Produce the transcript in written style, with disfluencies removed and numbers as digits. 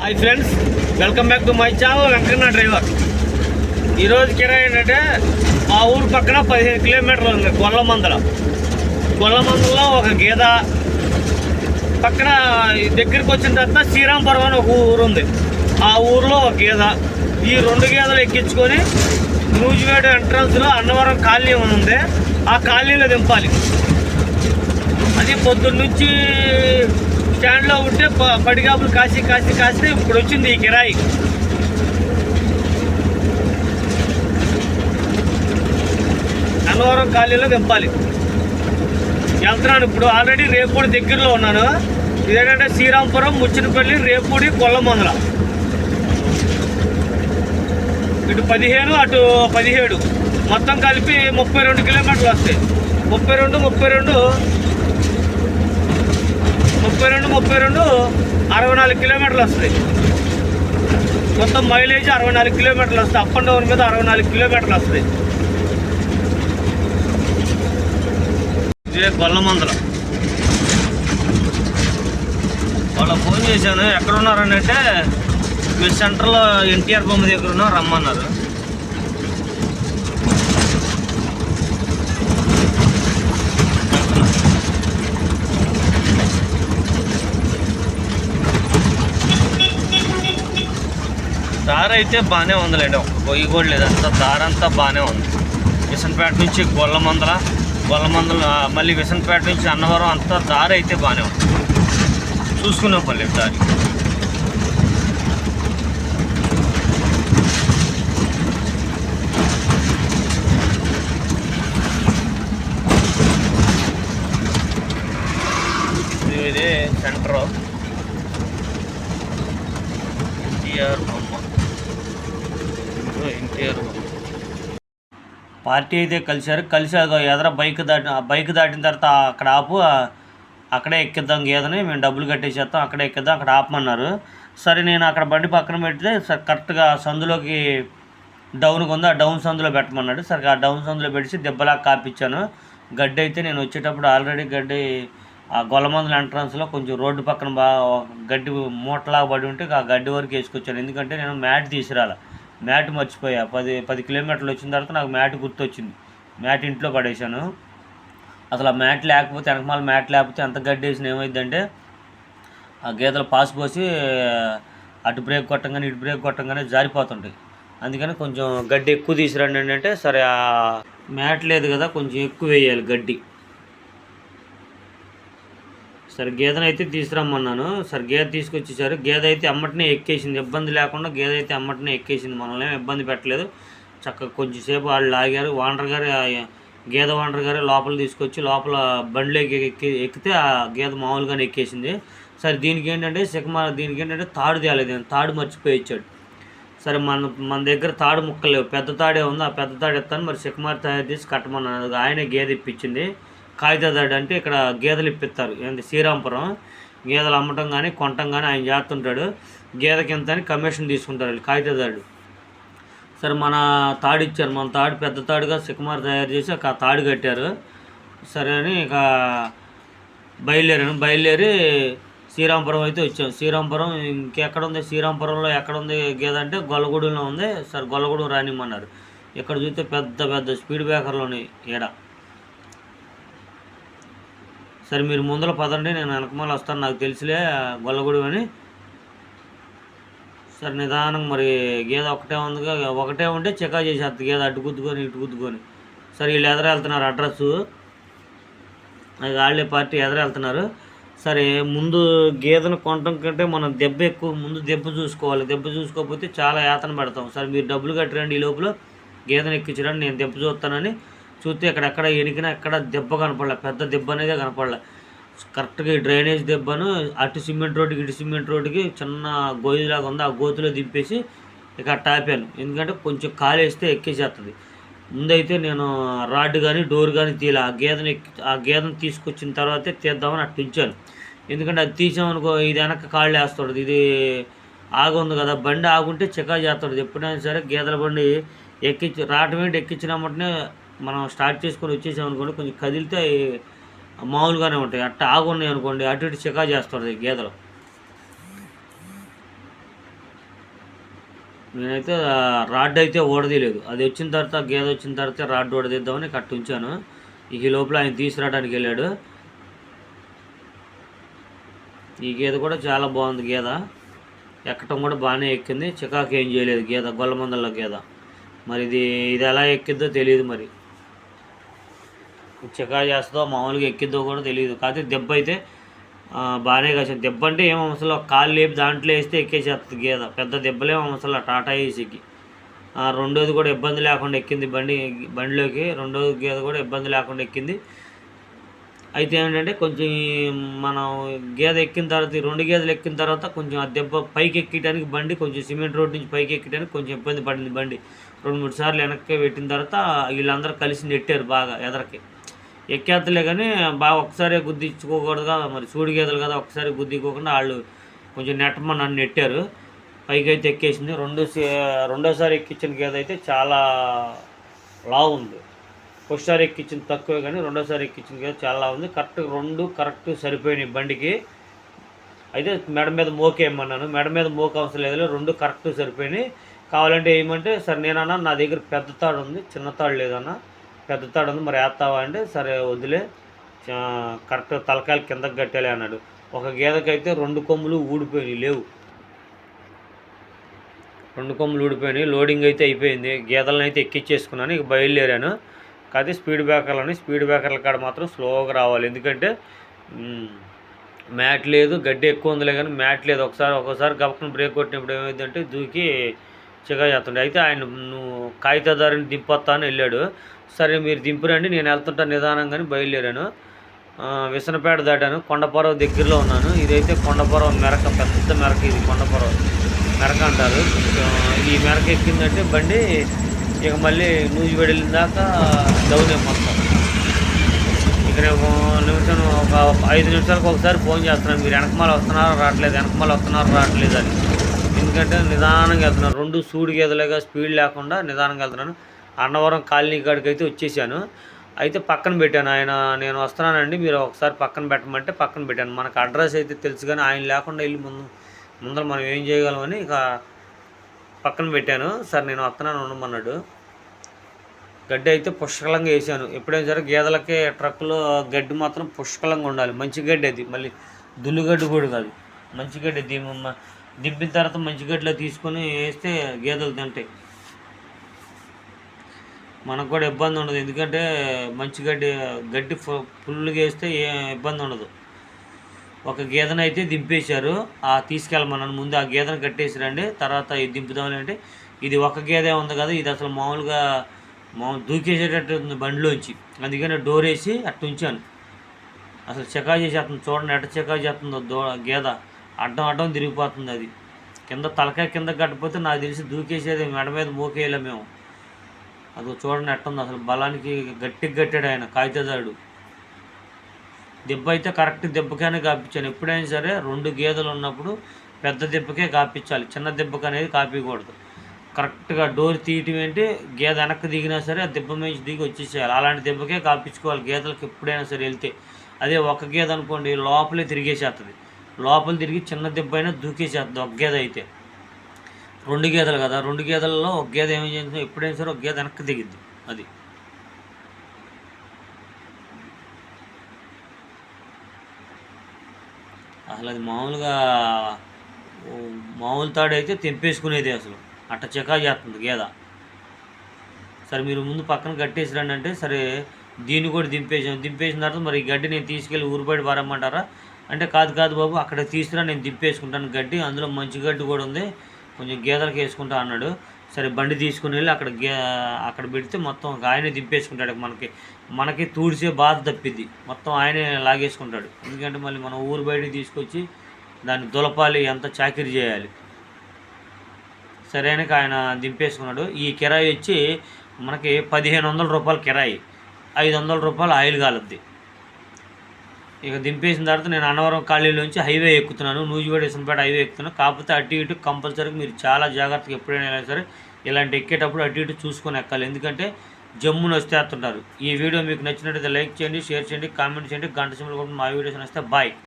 Hi friends, welcome back to my channel Venkanna driver. ఈరోజు కిరాయి ఏంటంటే మా ఊరు పక్కన 15 కిలోమీటర్లు ఉంది. గొల్లమందలో ఒక గీత పక్కన దగ్గరికి వచ్చిన తర్వాత శ్రీరాంపురం అని ఒక ఊరు ఉంది. ఆ ఊరిలో ఒక గీత. ఈ 2 గీతలు ఎక్కించుకొని నూజివేడు ఎంట్రన్స్లో అన్నవరం కాలనీ ఉంది. ఆ కాలనీలో దింపాలి. అది పొద్దున్న నుంచి స్టాండ్లో ఉంటే పడిగాపులు కాసి ఇప్పుడు వచ్చింది ఈ కిరాయి. అన్నవరం కాలనీలో దింపాలి. వెళ్తున్నాను ఇప్పుడు. ఆల్రెడీ రేపూడి దగ్గరలో ఉన్నాను. ఇదేంటంటే శ్రీరాంపురం, ముచ్చినపల్లి, రేపూడి, కొల్లమందల. ఇటు 15 అటు 17 మొత్తం కలిపి 32 కిలోమీటర్లు వస్తాయి. 32 64 కిలోమీటర్లు వస్తాయి. మొత్తం మైలేజ్ 64 కిలోమీటర్లు వస్తాయి. అప్ అండ్ డౌన్ మీద 64 కిలోమీటర్లు వస్తాయి. ఇదే గొల్లమందల. వాళ్ళకి ఫోన్ చేశాను, ఎక్కడ ఉన్నారని అంటే మీ సెంటర్లో ఎన్టీఆర్ బొమ్మ దగ్గర ఉన్నా రమ్మన్నారు. దారి అయితే బాగానే ఉందిలేండి, ఒక పొయ్యి కూడా లేదు. అంతా దారి అంతా బాగానే ఉంది. విసనపేట నుంచి గొల్లమందల మళ్ళీ విసనపేట నుంచి అన్నవరం అంతా దారి అయితే బాగానే ఉంది. చూసుకునే పర్లేదు దారి. ఇదే సెంటర్ ఎన్టీఆర్ పార్టీ అయితే కలిసి ఎదర బైక్ దాటిన తర్వాత అక్కడ ఆపు, అక్కడే ఎక్కిద్దాం గేదని. మేము డబ్బులు కట్టేసేస్తాం, అక్కడే ఎక్కిద్దాం, అక్కడ ఆపమన్నారు. సరే నేను అక్కడ బండి పక్కన పెడితే కరెక్ట్గా సందులోకి డౌన్కి ఉంది, ఆ డౌన్ సందులో పెట్టమన్నాడు. సరే ఆ డౌన్ సందులో పెట్టి దెబ్బలాగా కాపించాను. గడ్డి అయితే నేను వచ్చేటప్పుడు ఆల్రెడీ గడ్డి ఆ గొల్లమందల ఎంట్రన్స్లో కొంచెం రోడ్డు పక్కన బాగా గడ్డి మూటలాగా పడి ఉంటే ఆ గడ్డి వరకు వేసుకొచ్చాను. ఎందుకంటే నేను మ్యాట్ తీసుకురాలి, మ్యాట్ మర్చిపోయా. 10 కిలోమీటర్లు వచ్చిన తర్వాత నాకు మ్యాట్ గుర్తొచ్చింది. మ్యాట్ ఇంట్లో పడేశాను. అసలు ఆ మ్యాట్ లేకపోతే, వెనకమాల మ్యాట్ లేకపోతే ఎంత గడ్డి వేసిన ఏమైందంటే ఆ గీతలు పాస్ పోసి అటు బ్రేక్ కొట్టంగానే ఇటు బ్రేక్ కొట్టంగానే జారిపోతుంటాయి. అందుకని కొంచెం గడ్డి ఎక్కువ తీసుకురండి అంటే, సరే ఆ మ్యాట్ లేదు కదా, కొంచెం ఎక్కువ వేయాలి గడ్డి. సరే గేదెను అయితే తీసుకురమ్మన్నాను. సరే గేదె తీసుకొచ్చేసారు. గేదె అయితే అమ్మటనే ఎక్కేసింది, ఇబ్బంది లేకుండా గేదె అయితే అమ్మటనే ఎక్కేసింది. మనల్ని ఇబ్బంది పెట్టలేదు. చక్కగా కొంచెంసేపు వాళ్ళు లాగారు. గేదె ఓనర్ గారు లోపల తీసుకొచ్చి లోపల బండిలోకి ఎక్కితే ఆ గేదె మామూలుగానే ఎక్కేసింది. సరే దీనికి ఏంటంటే తాడు తేలేదు, తాడు మర్చిపోయి ఇచ్చాడు. సరే మన దగ్గర తాడు ముక్కలు లేవు, పెద్ద తాడే ఉంది. ఆ పెద్ద తాడు ఎత్తాను, మరి సికమార్ తయారు చేసి కట్టమన్నాను. ఆయనే గేదె ఇప్పించింది. కాగితాదాడు అంటే ఇక్కడ గేదెలు ఇప్పిస్తారు. ఏంటి శ్రీరాంపురం గేదెలు అమ్మటం కానీ కొనటం కానీ ఆయన చేస్తుంటాడు. గేదెకి ఎంత అని కమిషన్ తీసుకుంటారు కాగితాదాడు. సరే మన తాడు ఇచ్చారు. మన తాడు పెద్ద తాడుగా సికమార్ తయారు చేసి ఆ తాడు కట్టారు. సరే అని ఇక బయలుదేరి శ్రీరాంపురం అయితే వచ్చాం. శ్రీరాంపురం ఇంకెక్కడ ఉంది, శ్రీరాంపురంలో ఎక్కడ ఉంది గేదె అంటే గొల్లగూడెంలో ఉంది. సరే గొల్లగూడెం రానిమ్మన్నారు. ఇక్కడ చూస్తే పెద్ద స్పీడ్ బ్రేకర్లు ఉన్నాయి ఈడ. సరే మీరు ముందర పదండి, నేను వెనకమాల వస్తాను, నాకు తెలిసిలే గొల్లగూడెం అని. సరే నిదానం, మరి గేదె ఒకటే ఉంటే చెకా చేసేస్తుంది గేదె, అటు గుద్దుకొని ఇటు గుద్దుకొని. సరే వీళ్ళు ఎదురు వెళ్తున్నారు, అడ్రస్సు అది వాళ్ళే పార్టీ ఎదురు వెళ్తున్నారు. సరే ముందు గేదెను కొనటం కంటే మనం ముందు దెబ్బ చూసుకోవాలి. దెబ్బ చూసుకోకపోతే చాలా యాతన పెడతాం. సరే మీరు డబ్బులు కట్టిరండి, ఈ లోపల గేదెను ఎక్కించరండి, నేను దెబ్బ చూస్తానని చూస్తే ఎక్కడెక్కడ ఎనికినా ఎక్కడ దెబ్బ కనపడలే, పెద్ద దెబ్బ అనేది కనపడలే. కరెక్ట్గా ఈ డ్రైనేజ్ దెబ్బను అటు సిమెంట్ రోడ్డుకి ఇటు సిమెంట్ రోడ్డుకి చిన్న గోతిలాగా ఉంది, ఆ గోతులో దింపేసి ఇక టాపాను. ఎందుకంటే కొంచెం కాలేస్తే ఎక్కేసేస్తుంది. ముందైతే నేను రాడ్ కానీ డోర్ కానీ తీయాలి. ఆ గేదెను తీసుకొచ్చిన తర్వాతే తీద్దామని అట్టు ఉంచాను. ఎందుకంటే అది తీసామనుకో ఇది వెనక్కి కాళ్ళు వేస్తాడు. ఇది ఆగుంది కదా, బండి ఆగుంటే చెకా చేస్తాడు. ఎప్పుడైనా సరే గేదెల బండి రావటం ఎక్కించినమ్మటనే మనం స్టార్ట్ చేసుకొని వచ్చేసామనుకోండి, కొంచెం కదిలితే మామూలుగానే ఉంటాయి. అట్ట ఆగున్నాయి అనుకోండి, అటు ఇటు చికా చేస్తుంది గేదెలు. నేనైతే రాడ్ అయితే ఓడదీయలేదు. అది వచ్చిన తర్వాత గేదె వచ్చిన తర్వాత రాడ్ ఓడదీద్దామని కట్ట ఉంచాను. ఈ లోపల ఆయన తీసుకురావడానికి వెళ్ళాడు. ఈ గేదె కూడా చాలా బాగుంది. గేదె ఎక్కటం కూడా బాగానే ఎక్కింది. చికాకు ఏం చేయలేదు గేదె, గొల్లమందల్లో గేదె. మరి ఇది ఎలా ఎక్కిద్దో తెలియదు. మరి చికా చేస్తుందో మామూలుగా ఎక్కిద్దో కూడా తెలియదు. కాకపోతే దెబ్బ అయితే బాగానే కాసింది. దెబ్బ అంటే ఏమో అసలు కాళ్ళు లేపి దాంట్లో వేస్తే ఎక్కేసేస్తుంది గేదె. పెద్ద దెబ్బలేమో అసలు టాటా ఏసీకి. రెండోది కూడా ఇబ్బంది లేకుండా ఎక్కింది బండిలోకి. రెండోది గేదె కూడా ఇబ్బంది లేకుండా ఎక్కింది. అయితే ఏంటంటే కొంచెం మనం గేదె ఎక్కిన తర్వాత, 2 గేదెలు ఎక్కిన తర్వాత కొంచెం ఆ దెబ్బ పైకి ఎక్కడానికి బండి కొంచెం సిమెంట్ రోడ్ నుంచి పైకి ఎక్కడానికి కొంచెం ఇబ్బంది పడింది. బండి 2-3 సార్లు వెనక్కి పెట్టిన తర్వాత వీళ్ళందరూ కలిసి నెట్టారు బాగా ఎదరకి. ఎక్కేత్తలే కానీ బాగా ఒకసారి గుద్దించుకోకూడదుగా, మరి సూడి గేదెలు కదా, ఒకసారి గుద్దికోకుండా వాళ్ళు కొంచెం నెట్టమని నన్ను నెట్టారు. పైకి అయితే ఎక్కేసింది. రెండోసారి ఎక్కించిన గేదె అయితే చాలా లావు ఉంది. ఒకసారి ఎక్కించింది తక్కువే కానీ రెండోసారి ఎక్కించిన గేదె చాలా ఉంది. కరెక్ట్ సరిపోయినాయి బండికి. అయితే మెడ మీద మోకేయమన్నాను. మెడ మీద మోక అవసరం లేదు, 2 కరెక్ట్ సరిపోయినాయి. కావాలంటే ఏమంటే సరే నేనన్నా నా దగ్గర పెద్ద తాడు ఉంది, చిన్న తాడు లేదన్నా, పెద్ద తాడు ఉంది, మరి వేస్తావా అంటే సరే వదిలే, కరెక్ట్ తలకాయలు కిందకి కట్టాలి అన్నాడు. ఒక గేదెకైతే 2 కొమ్ములు ఊడిపోయినాయి, లేవు. 2 కొమ్ములు ఊడిపోయినాయి. లోడింగ్ అయితే అయిపోయింది. గేదెలను అయితే ఎక్కించేసుకున్నాను. ఇక బయలుదేరాను. కాకపోతే స్పీడ్ బ్రేకర్ల కాడ మాత్రం స్లోగా రావాలి. ఎందుకంటే మ్యాట్ లేదు, గడ్డి ఎక్కువ ఉందిలే కానీ మ్యాట్ లేదు. ఒకసారి గబక్కన బ్రేక్ కొట్టినప్పుడు ఏమైందంటే దూకి చిగా చేస్తుండే. అయితే ఆయన నువ్వు కాగితదారిని దింపొత్తా అని వెళ్ళాడు. సరే మీరు దింపురండి, నేను వెళ్తుంటాను నిదానంగానే బయలుదేరాను. విసనపేట దాటాను. కొండపర్వ దగ్గరలో ఉన్నాను. ఇదైతే కొండపర్వ మెరక, పెద్ద మెరక. ఇది కొండపర్వ మెరక అంటారు. ఈ మెరక ఎక్కిందంటే బండి ఇక మళ్ళీ నూజి వెళ్ళిన దాకా డౌనే మొత్తం. ఇక నేను ఒక 5 నిమిషాలకు ఒకసారి ఫోన్ చేస్తున్నాను, మీరు వెనకమాల వస్తున్నారో రావట్లేదు అని. ఎందుకంటే నిదానంగా వెళ్తున్నాను. 2 సూడి గేదెలుగా స్పీడ్ లేకుండా నిదానంగా వెళ్తున్నాను. అన్నవరం కాలనీ కాడికి అయితే వచ్చేసాను. అయితే పక్కన పెట్టాను. నేను వస్తున్నానండి, మీరు ఒకసారి పక్కన పెట్టమంటే పక్కన పెట్టాను. మనకు అడ్రస్ అయితే తెలుసు కానీ ఆయన లేకుండా వెళ్ళి ముందర మనం ఏం చేయగలమని ఇక పక్కన పెట్టాను. సరే నేను వస్తున్నాను ఉండమన్నాడు. గడ్డి అయితే పుష్కలంగా వేసాను. ఎప్పుడైనా సరే గేదెలకి ట్రక్కులో గడ్డి మాత్రం పుష్కలంగా ఉండాలి. మంచి గడ్డి అది, మళ్ళీ దుల్లుగడ్డి కూడా కాదు, మంచి గడ్డి. దింపిన తర్వాత మంచి గడ్డిలో తీసుకొని వేస్తే గేదెలు తింటాయి. మనకు కూడా ఇబ్బంది ఉండదు. ఎందుకంటే మంచి గడ్డి ఫుల్గా వేస్తే ఏ ఇబ్బంది ఉండదు. ఒక గేదెను అయితే దింపేశారు. తీసుకెళ్ళమన్నాను. ముందు ఆ గేదెను కట్టేసి రండి, తర్వాత ఇది దింపుదామని. అంటే ఇది ఒక గేదె ఉంది కదా, ఇది అసలు మామూలుగా దూకేసేటట్టు ఉంది బండిలోంచి. అందుకని డోర్ వేసి అట్టు ఉంచాను. అసలు చెకా చేసేస్తుంది. చూడండి ఎట్ట చెకా చేస్తుందో గేదె. అడ్డం తిరిగిపోతుంది. అది తలకాయ కింద కట్టకపోతే నాకు తెలిసి దూకేసేది, మెడ మీద మోకేయాలి మేము. అది చూడండి ఎట్టుంది. అసలు బలానికి గట్టిగా కట్టాడు ఆయన కాగితదారుడు. దెబ్బ అయితే కరెక్ట్ దెబ్బకనే కాపించాను. ఎప్పుడైనా సరే 2 గేదెలు ఉన్నప్పుడు పెద్ద దెబ్బకే కాపించాలి, చిన్న దెబ్బకి అనేది కాపించకూడదు. కరెక్ట్గా డోర్ తీయటం ఏంటి, గేదె వెనక్కి దిగినా సరే ఆ దెబ్బ మీద దిగి వచ్చేసేయాలి. అలాంటి దెబ్బకే కాపించుకోవాలి గేదెలకు ఎప్పుడైనా సరే వెళ్తే. అదే ఒక గేదె అనుకోండి లోపలే తిరిగేసేస్తుంది. లోపల తిరిగి చిన్న దెబ్బ అయినా దూకేసేస్తుంది ఒక గేదె అయితే. 2 గేదెలు కదా, 2 గేదెలలో ఒక గేదె ఏం చేస్తుంది, ఎప్పుడైనా సరే ఒక గేదె వెనక్కి దిగిద్ది. అది అసలు అది మామూలు తాడు అయితే తెంపేసుకునేది. అసలు అట్ట చెకా చేస్తుంది గేదె. సరే మీరు ముందు పక్కన కట్టేసి రండి అంటే సరే దీన్ని కూడా దింపేసిన తర్వాత మరి ఈ గడ్డి నేను తీసుకెళ్ళి ఊరు బయట పారమ్మంటారా అంటే కాదు బాబు, అక్కడ తీసుకురా, నేను దింపేసుకుంటాను గడ్డి, అందులో మంచి గడ్డి కూడా ఉంది, కొంచెం గేదెలకు వేసుకుంటా అన్నాడు. సరే బండి తీసుకుని వెళ్ళి అక్కడ పెడితే మొత్తం ఆయనే దింపేసుకుంటాడు. మనకి తూడిసే బాధ తప్పిద్ది, మొత్తం ఆయనే లాగేసుకుంటాడు. ఎందుకంటే మళ్ళీ మనం ఊరు బయటికి తీసుకొచ్చి దాన్ని దులపాలి, ఎంత చాకిరీ చేయాలి. సరేనక ఆయన దింపేసుకున్నాడు. ఈ కిరాయి వచ్చి మనకి 1500 రూపాయలు కిరాయి, 500 రూపాయలు ఆయిల్ కాలద్ది. ఇక దింపేసిన తర్వాత నేను అన్నవరం కాలనీలోంచి హైవే ఎక్కుతున్నాను, నూజివేడ విసనపేట హైవే ఎక్కుతున్నాను. కాకపోతే అటు ఇటు కంపల్సరీగా మీరు చాలా జాగ్రత్తగా ఎప్పుడైనా అయినా సరే ఇలాంటి ఎక్కేటప్పుడు అటు ఇటు చూసుకొని ఎక్కాలి. ఎందుకంటే జమ్మును వచ్చేస్తుంటారు. ఈ వీడియో మీకు నచ్చినట్టయితే లైక్ చేయండి, షేర్ చేయండి, కామెంట్ చేయండి, గంట సింబల్ కూడా మా వీడియోస్ నచ్చితే బాయ్.